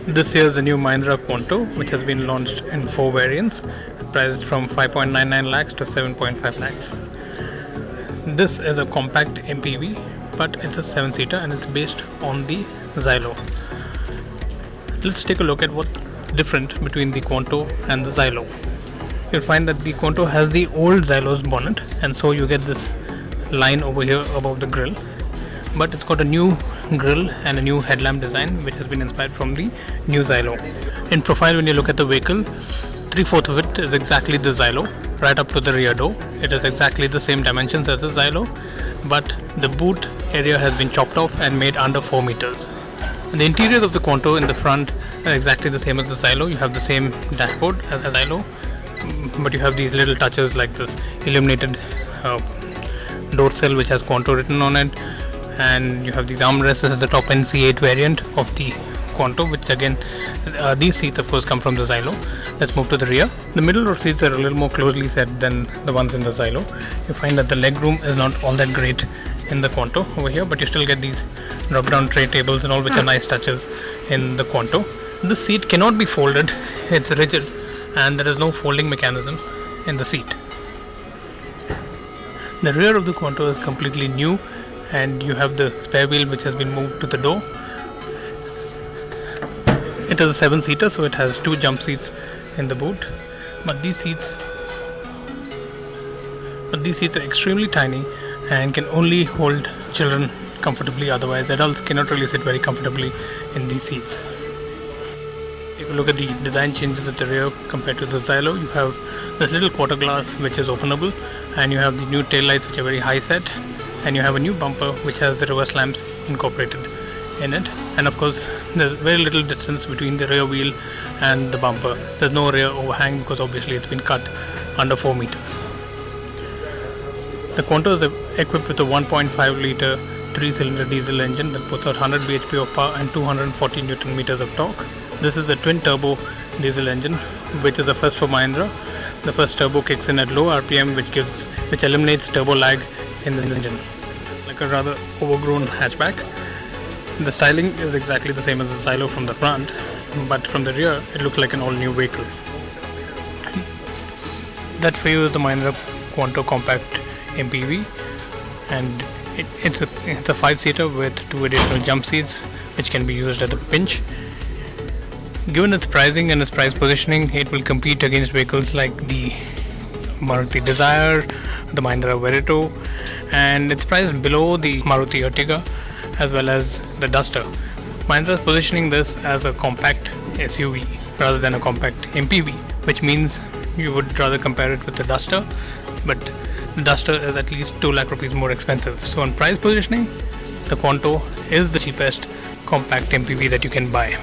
This year is the new Mahindra Quanto, which has been launched in 4 variants, priced from 5.99 lakhs to 7.5 lakhs. This is a compact MPV, but it's a 7-seater and it's based on the Xylo. Let's take a look at what's different between the Quanto and the Xylo. You'll find that the Quanto has the old Xylo's bonnet, and so you get this line over here above the grille, but it's got a new grille and a new headlamp design which has been inspired from the new Xylo. In profile, when you look at the vehicle, 3/4 of it is exactly the Xylo, right up to the rear door. It is exactly the same dimensions as the Xylo, but the boot area has been chopped off and made under 4 meters. And the interiors of the Quanto in the front are exactly the same as the Xylo. You have the same dashboard as the Xylo, but you have these little touches like this illuminated door sill which has Quanto written on it, and you have these armrests. This is the top end C8 variant of the Quanto, which again these seats of course come from the Xylo. Let's move to the rear. The middle row seats are a little more closely set than the ones in the Xylo. You find that the legroom is not all that great in the Quanto over here, but you still get these drop down tray tables and all, which are nice touches in the Quanto. The seat cannot be folded, it's rigid, and there is no folding mechanism in the seat. The rear of the Quanto is completely new, and you have the spare wheel which has been moved to the door. It is a 7-seater, so it has 2 jump seats in the boot, but these seats are extremely tiny and can only hold children comfortably. Otherwise, adults cannot really sit very comfortably in these seats. If you look at the design changes at the rear compared to the Xylo, you have this little quarter glass which is openable, and you have the new taillights which are very high set, and you have a new bumper which has the reverse lamps incorporated in it. And of course, there's very little distance between the rear wheel and the bumper. There's no rear overhang because obviously it's been cut under 4 meters. The Quanto is equipped with a 1.5 litre 3-cylinder diesel engine that puts out 100 bhp of power and 240 Newton meters of torque. This is a twin turbo diesel engine, which is a first for Mahindra. The first turbo kicks in at low RPM, which eliminates turbo lag in the engine. Like a rather overgrown hatchback. The styling is exactly the same as the Xylo from the front, but from the rear it looks like an all-new vehicle. That for you is the Mahindra Quanto compact MPV, and it's a 5-seater with 2 additional jump seats which can be used at a pinch. Given its pricing and its price positioning, it will compete against vehicles like the Maruti Dzire, the Mahindra Verito, and it's priced below the Maruti Ertiga as well as the Duster. Mahindra is positioning this as a compact SUV rather than a compact MPV, which means you would rather compare it with the Duster, but the Duster is at least 2 lakh rupees more expensive. So on price positioning, the Quanto is the cheapest compact MPV that you can buy.